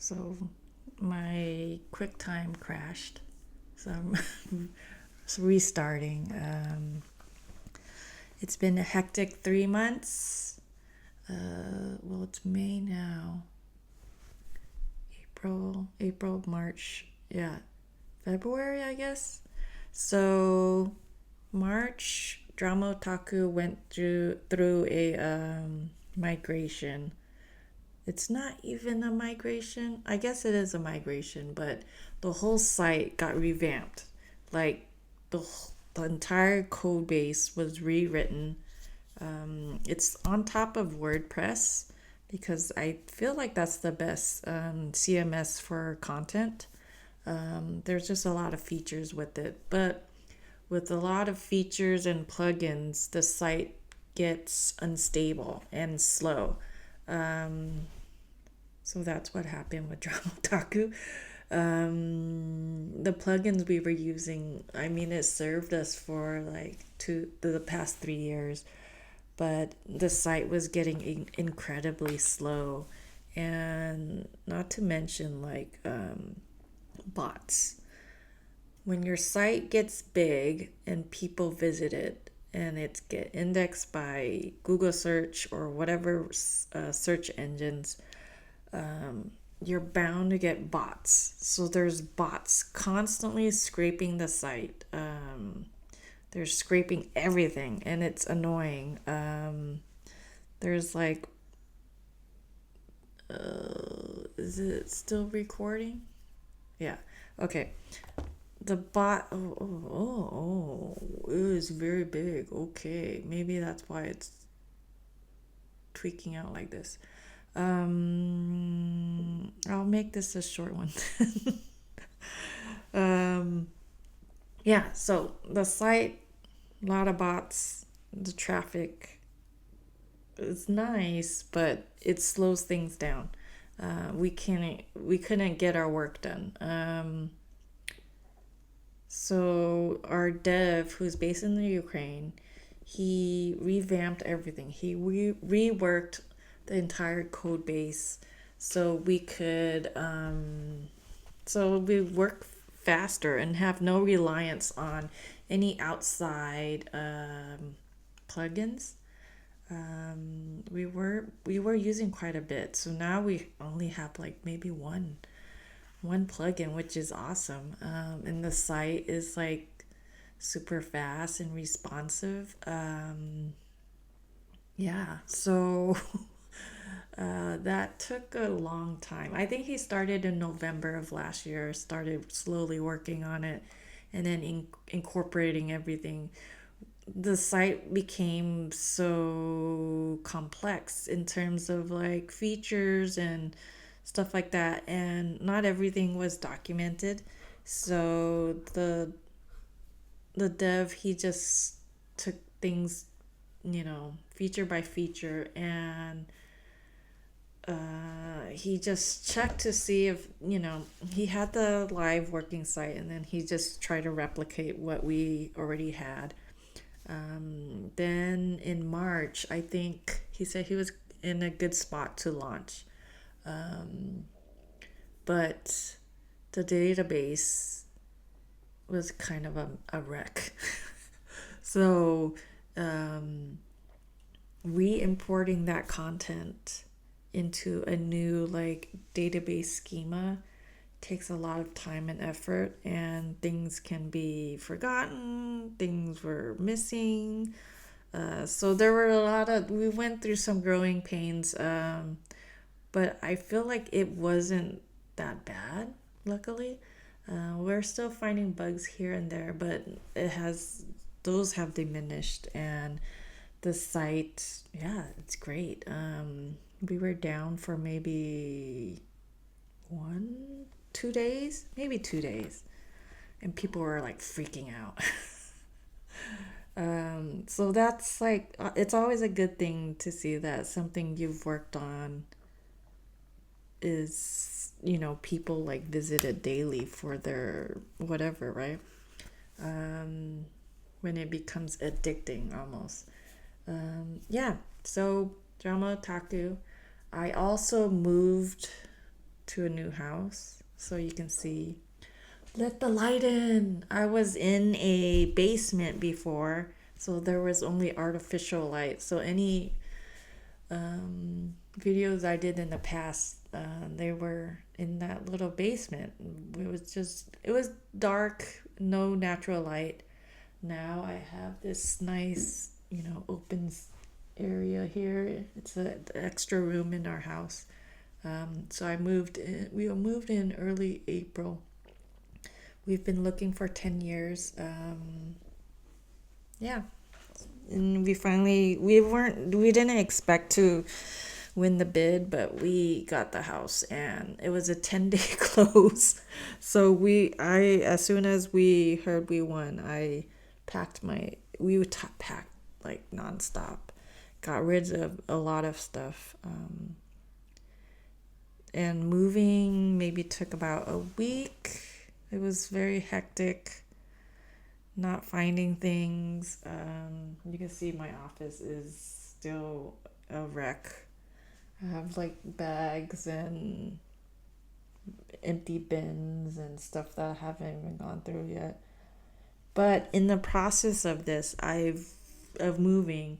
So my QuickTime crashed. So I'm restarting. It's been a hectic 3 months. Well, it's May now. April, March. Yeah, February, I guess. So March, Drama-Otaku went through a migration. It's not even a migration. I guess it is a migration, but the whole site got revamped. Like the the entire code base was rewritten. It's on top of WordPress because I feel like that's the best CMS for content. There's just a lot of features with it, but with a lot of features and plugins, the site gets unstable and slow. Um, so that's what happened with Drama-Otaku. The plugins we were using, I mean, it served us for like the past 3 years, but the site was getting incredibly slow, and not to mention like bots. When your site gets big and people visit it, and it's get indexed by Google search or whatever search engines, you're bound to get bots. So there's bots constantly scraping the site. They're scraping everything, and it's annoying. There's like, is it still recording? Yeah. Okay. The bot. It was very big. Okay, maybe that's why it's tweaking out like this. I'll make this a short one. um, yeah. So the site, a lot of bots. The traffic is nice, but it slows things down. We couldn't get our work done. So our dev, who's based in the Ukraine, he revamped everything. He reworked the entire code base so we work faster and have no reliance on any outside plugins. We were using quite a bit, so now we only have like maybe one plugin, which is awesome. And the site is like super fast and responsive. Yeah, so that took a long time. I think he started in November of last year, started slowly working on it, and then incorporating everything. The site became so complex in terms of like features and stuff like that, and not everything was documented. So the dev, he just took things, feature by feature, and he just checked to see if, he had the live working site, and then he just tried to replicate what we already had. Then in March, I think he said he was in a good spot to launch. Um, but the database was kind of a wreck. So um, re-importing that content into a new like database schema takes a lot of time and effort, and things can be forgotten, things were missing. So there were we went through some growing pains, but I feel like it wasn't that bad, luckily. We're still finding bugs here and there, but those have diminished, and the site, yeah, it's great. We were down for maybe 2 days, maybe 2 days, and people were like freaking out. So that's like, it's always a good thing to see that something you've worked on is, people like visit it daily for their whatever, right? Um, when it becomes addicting almost. Yeah, so Drama Otaku. I also moved to a new house. So you can see, let the light in. I was in a basement before, so there was only artificial light. So any videos I did in the past, they were in that little basement. It was dark, no natural light. Now I have this nice, open area here. It's an extra room in our house. So we moved in early April. We've been looking for 10 years. Yeah. And we didn't expect to win the bid, but we got the house and it was a 10-day close. So as soon as we heard we won, I packed like nonstop, got rid of a lot of stuff. And moving maybe took about a week. It was very hectic, not finding things. You can see my office is still a wreck. I have like bags and empty bins and stuff that I haven't even gone through yet. But in the process of this, of moving,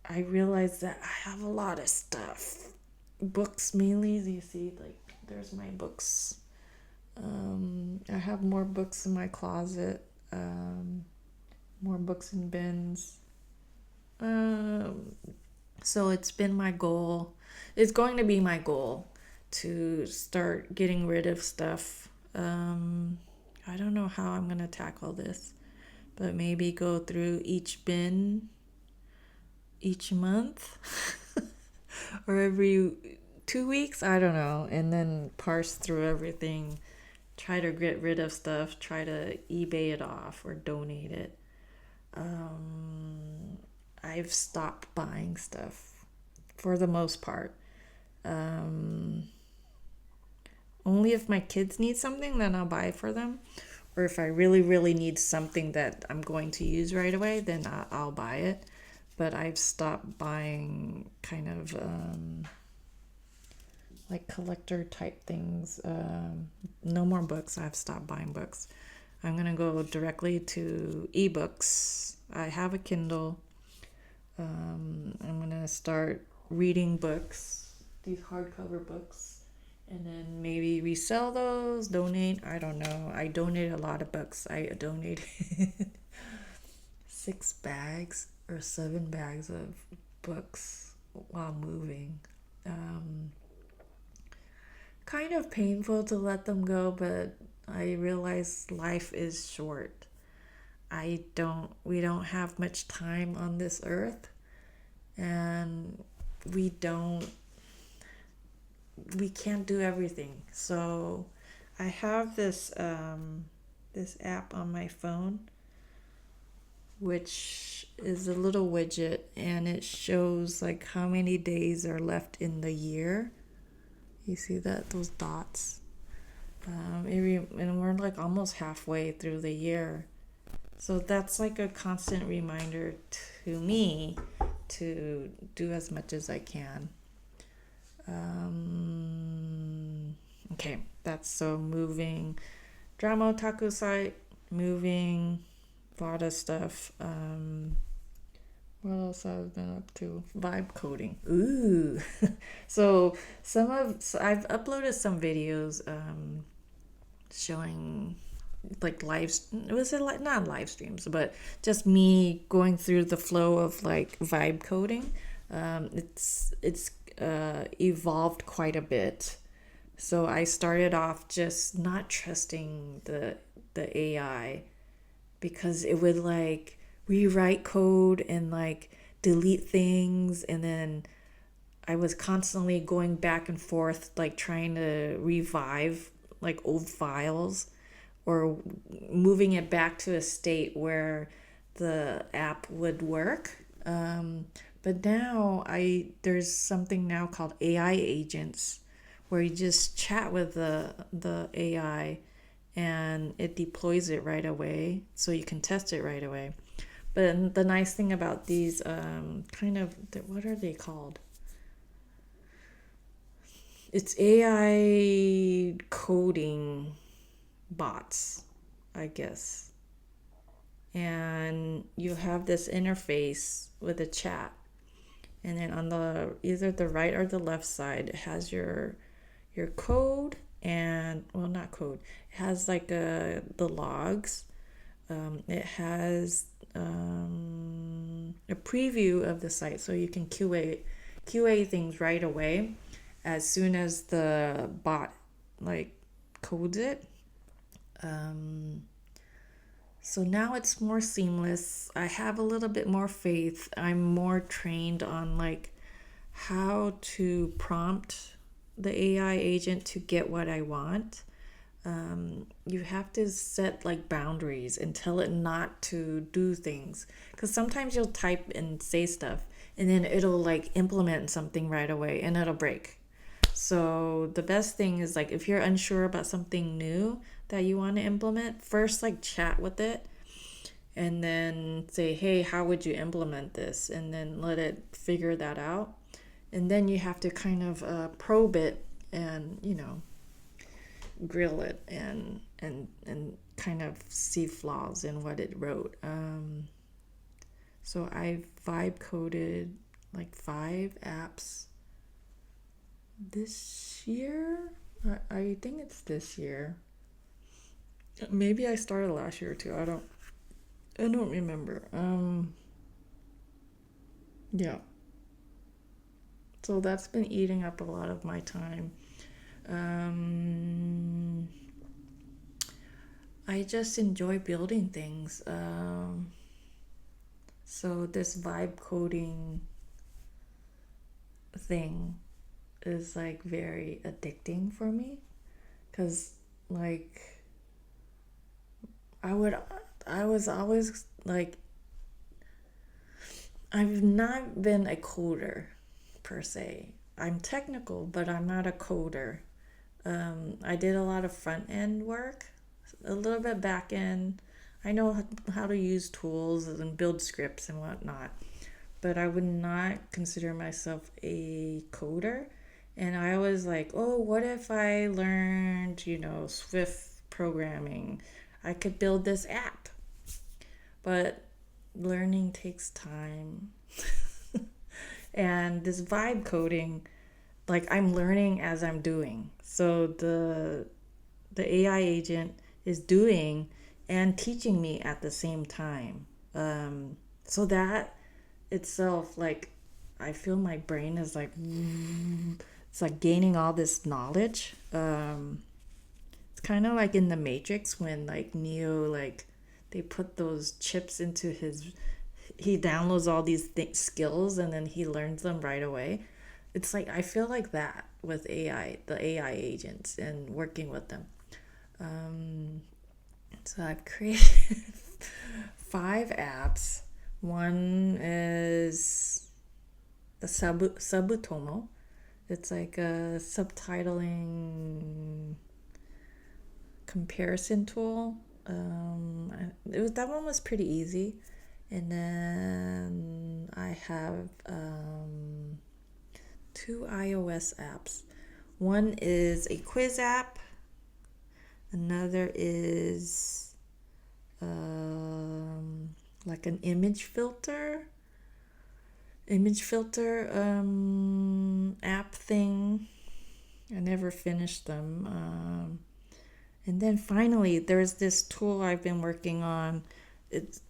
I realized that I have a lot of stuff. Books mainly, as you see, like there's my books. I have more books in my closet, more books in bins. So it's been my goal. It's going to be my goal to start getting rid of stuff. I don't know how I'm going to tackle this, but maybe go through each bin each month or every 2 weeks. I don't know. And then parse through everything, try to get rid of stuff, try to eBay it off or donate it. I've stopped buying stuff for the most part. Only if my kids need something, then I'll buy it for them. Or if I really, really need something that I'm going to use right away, then I'll buy it. But I've stopped buying kind of like collector type things. No more books. I've stopped buying books. I'm going to go directly to ebooks. I have a Kindle. I'm going to start reading books, these hardcover books, and then maybe resell those, donate. I don't know. I donate a lot of books. I donated 6 bags or 7 bags of books while moving. Kind of painful to let them go, but I realize life is short. We don't have much time on this earth, and we can't do everything. So I have this app on my phone, which is a little widget, and it shows like how many days are left in the year. You see that, those dots? And we're like almost halfway through the year. So that's like a constant reminder to me to do as much as I can. Okay, that's so moving. Drama-Otaku site, moving, a lot of stuff. What else I've been up to? Vibe coding. Ooh. So I've uploaded some videos showing like not live streams, but just me going through the flow of like vibe coding. It's evolved quite a bit. So I started off just not trusting the AI, because it would like rewrite code and like delete things, and then I was constantly going back and forth like trying to revive like old files or moving it back to a state where the app would work. But now there's something now called AI agents, where you just chat with the AI and it deploys it right away, so you can test it right away. But the nice thing about these what are they called? it's AI coding bots, I guess. And you have this interface with a chat. And then on the either the right or the left side, it has your code and well, not code. It has like the logs. It has a preview of the site, so you can QA things right away as soon as the bot like codes it. Um, so now it's more seamless. I have a little bit more faith. I'm more trained on like how to prompt the AI agent to get what I want. You have to set like boundaries and tell it not to do things. Because sometimes you'll type and say stuff and then it'll like implement something right away and it'll break. So the best thing is like if you're unsure about something new that you want to implement, first like chat with it and then say, hey, how would you implement this? And then let it figure that out. And then you have to kind of probe it and, grill it and kind of see flaws in what it wrote. So I vibe coded like 5 apps this year. I think it's this year. Maybe I started last year too. I don't remember. Yeah. So that's been eating up a lot of my time. Um, I just enjoy building things. So this vibe coding thing is like very addicting for me because like I would I was always like I've not been a coder per se. I'm technical, but I'm not a coder. I did a lot of front end work, a little bit back end. I know how to use tools and build scripts and whatnot, but I would not consider myself a coder. And I was like, oh, what if I learned, Swift programming? I could build this app. But learning takes time. And this vibe coding, like I'm learning as I'm doing. So the AI agent is doing and teaching me at the same time. So that itself, like, I feel my brain is like, it's like gaining all this knowledge. It's kind of like in the Matrix when like Neo, like they put those chips into he downloads all these skills and then he learns them right away. It's like I feel like that with the AI agents and working with them. Um, so I've created 5 apps. One is the Sabutomo. It's like a subtitling comparison tool. That one was pretty easy. And then I have 2 iOS apps. One is a quiz app. Another is like an image filter app thing. I never finished them. And then finally, there's this tool I've been working on. It's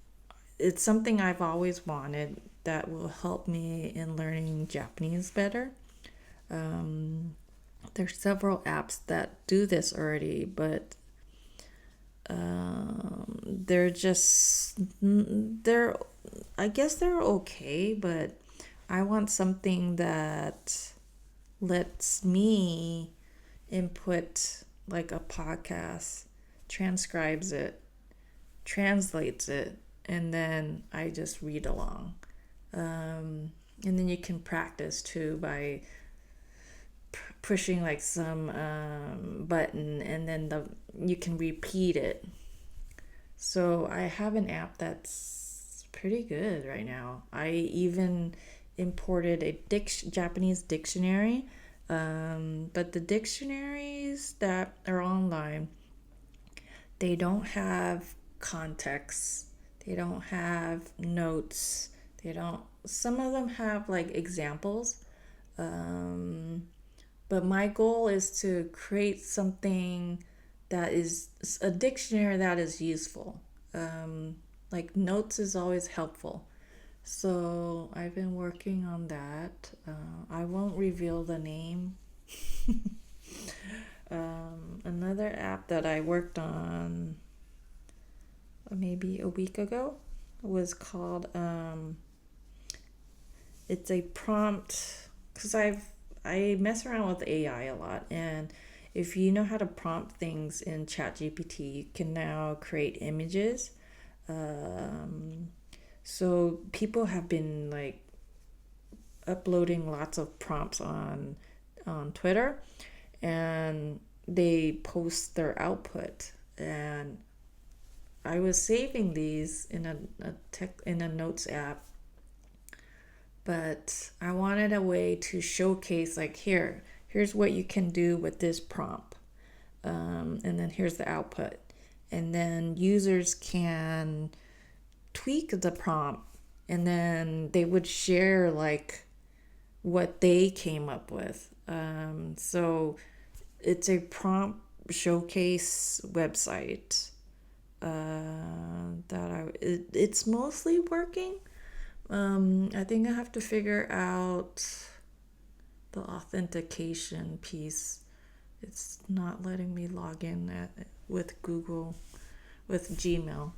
something I've always wanted that will help me in learning Japanese better. There's several apps that do this already, but they're I guess they're okay, but I want something that lets me input like a podcast, transcribes it, translates it, and then I just read along. And then you can practice too by pushing like some button, and then you can repeat it. So I have an app that's pretty good right now. I even imported a Japanese dictionary But the dictionaries that are online, they don't have context. They don't have notes. They don't, some of them have like examples. Um, but my goal is to create something that is a dictionary that is useful. Um, like notes is always helpful. So I've been working on that. I won't reveal the name. Another app that I worked on maybe a week ago was called it's a prompt, because I mess around with AI a lot, and if you know how to prompt things in ChatGPT, you can now create images. Um, so people have been like uploading lots of prompts on Twitter, and they post their output. And I was saving these in a notes app, but I wanted a way to showcase like here's what you can do with this prompt, and then here's the output, and then users can tweak the prompt, and then they would share like what they came up with. So it's a prompt showcase website it's mostly working. I think I have to figure out the authentication piece. It's not letting me log in with Google, with Gmail.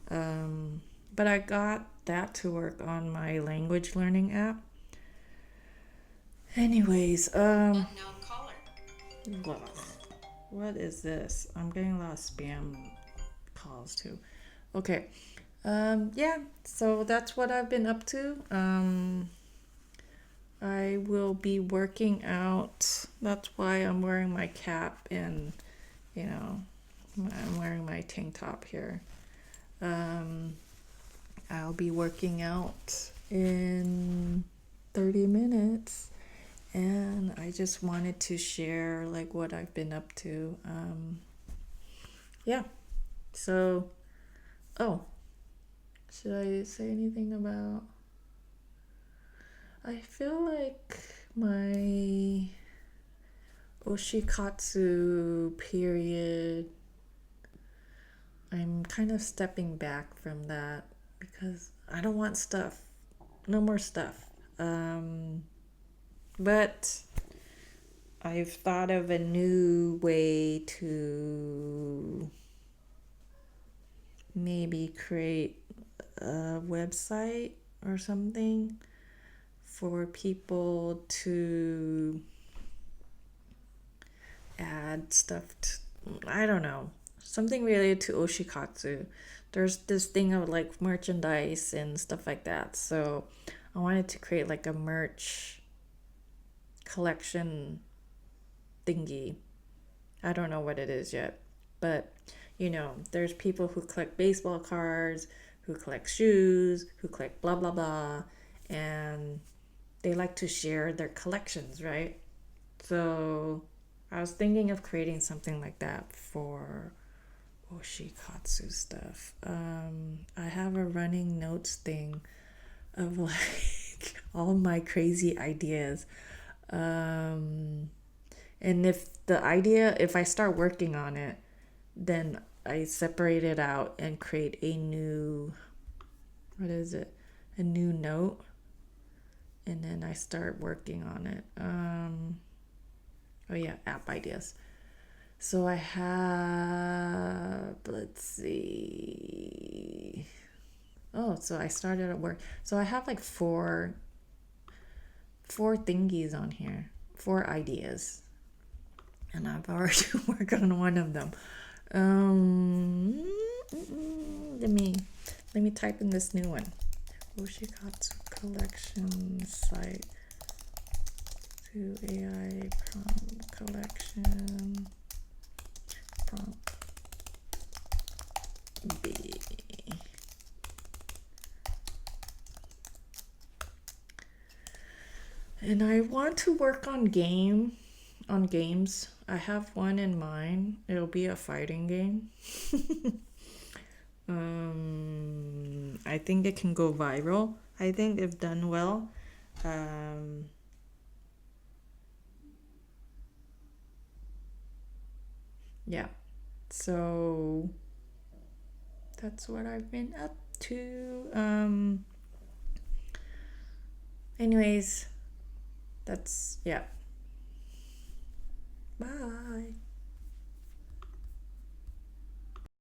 But I got that to work on my language learning app. Anyways, what is this? I'm getting a lot of spam calls too. Okay. Yeah, so that's what I've been up to. I will be working out. That's why I'm wearing my cap and, you know, I'm wearing my tank top here. Um, I'll be working out in 30 minutes, and I just wanted to share like what I've been up to. Yeah. So, oh, should I say anything about? I feel like my Oshikatsu period, I'm kind of stepping back from that because I don't want stuff. No more stuff. But I've thought of a new way to maybe create a website or something for people to add stuff to, I don't know, something related to Oshikatsu. There's this thing of like merchandise and stuff like that. So I wanted to create like a merch collection thingy. I don't know what it is yet, but there's people who collect baseball cards, who collect shoes, who collect blah blah blah, and they like to share their collections, right? So I was thinking of creating something like that for Oshikatsu stuff. I have a running notes thing of like all my crazy ideas. Um, and if I start working on it, then I separate it out and create a new, what is it? A new note. And then I start working on it. Oh yeah, app ideas. So I have, let's see. Oh, so I started at work. So I have like four thingies on here, four ideas, and I've already worked on one of them. Um, let me type in this new one. Oshikatsu collection site to AI prompt collection prompt B. And I want to work on game. on games. I have one in mind. It'll be a fighting game. I think it can go viral. I think if done well. Um, yeah. So that's what I've been up to. Anyways, that's yeah. Bye.